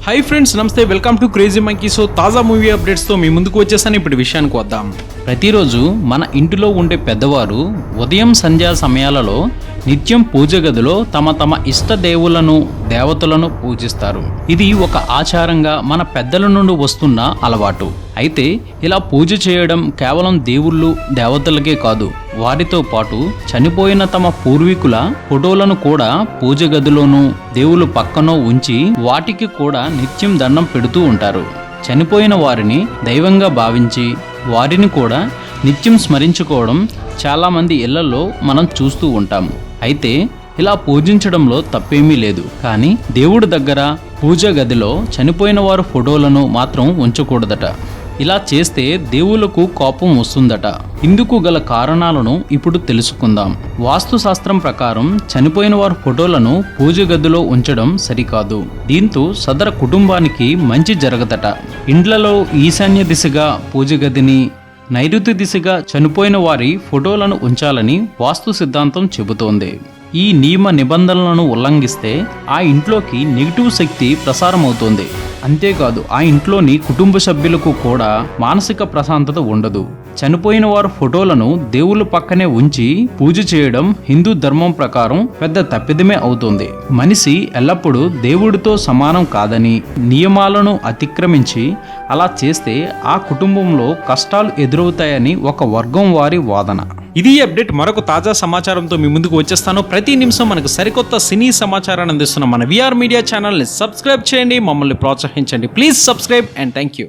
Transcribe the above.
Hi friends, నమస్తే. Welcome to crazy monkey. So తాజా movie updates తో మీ ముందుకు వచ్చేసాను. ఇప్పుడు విషయానికి వద్దాం. ప్రతిరోజు మన ఇంటిలో ఉండే పెద్దవారు ఉదయం సంధ్యా సమయాలలో నిత్యం పూజ గదిలో తమ ఇష్ట దేవులను దేవతలను పూజిస్తారు. ఇది ఒక ఆచారంగా మన పెద్దల నుండి వస్తున్న అలవాటు. అయితే ఇలా పూజ చేయడం కేవలం దేవుళ్ళు దేవతలకే కాదు, వారితో పాటు చనిపోయిన తమ పూర్వీకుల ఫోటోలను కూడా పూజ గదిలోనూ దేవుళ్ళు పక్కనో ఉంచి వాటికి కూడా నిత్యం దండం పెడుతూ ఉంటారు. చనిపోయిన వారిని దైవంగా భావించి వారిని కూడా నిత్యం స్మరించుకోవడం చాలామంది ఇళ్లలో మనం చూస్తూ ఉంటాం. అయితే ఇలా పూజించడంలో తప్పేమీ లేదు. కానీ దేవుడి దగ్గర పూజ గదిలో చనిపోయిన వారి ఫోటోలను మాత్రం ఉంచకూడదట. ఇలా చేస్తే దేవులకు కోపం వస్తుందట. ఇందుకు గల కారణాలను ఇప్పుడు తెలుసుకుందాం. వాస్తు శాస్త్రం ప్రకారం చనిపోయిన వారి ఫోటోలను పూజ గదిలో ఉంచడం సరికాదు. దీంతో సదర కుటుంబానికి మంచి జరగదట. ఇండ్లలో ఈశాన్య దిశగా పూజ గదిని, నైరుతి దిశగా చనిపోయిన వారి ఫోటోలను ఉంచాలని వాస్తు సిద్ధాంతం చెబుతోంది. ఈ నియమ నిబంధనలను ఉల్లంఘిస్తే ఆ ఇంట్లోకి నెగిటివ్ శక్తి ప్రసారమవుతోంది. అంతేకాదు, ఆ ఇంట్లోని కుటుంబ సభ్యులకు కూడా మానసిక ప్రశాంతత ఉండదు. చనిపోయిన వారి ఫోటోలను దేవుళ్ళ పక్కనే ఉంచి పూజ చేయడం హిందూ ధర్మం ప్రకారం పెద్ద తప్పిదమే అవుతుంది. మనిషి ఎల్లప్పుడూ దేవుడితో సమానం కాదని, నియమాలను అతిక్రమించి అలా చేస్తే ఆ కుటుంబంలో కష్టాలు ఎదురవుతాయని ఒక వర్గం వారి వాదన. ఇది అప్డేట్. మరొక తాజా సమాచారంతో మీ ముందుకు వచ్చేస్తాను. ప్రతి నిమిషం మనకు సరికొత్త సినీ సమాచారాన్ని అందిస్తున్న మన విఆర్ మీడియా ఛానల్ని సబ్స్క్రైబ్ చేయండి, మమ్మల్ని ప్రోత్సహించండి. Please subscribe and thank you.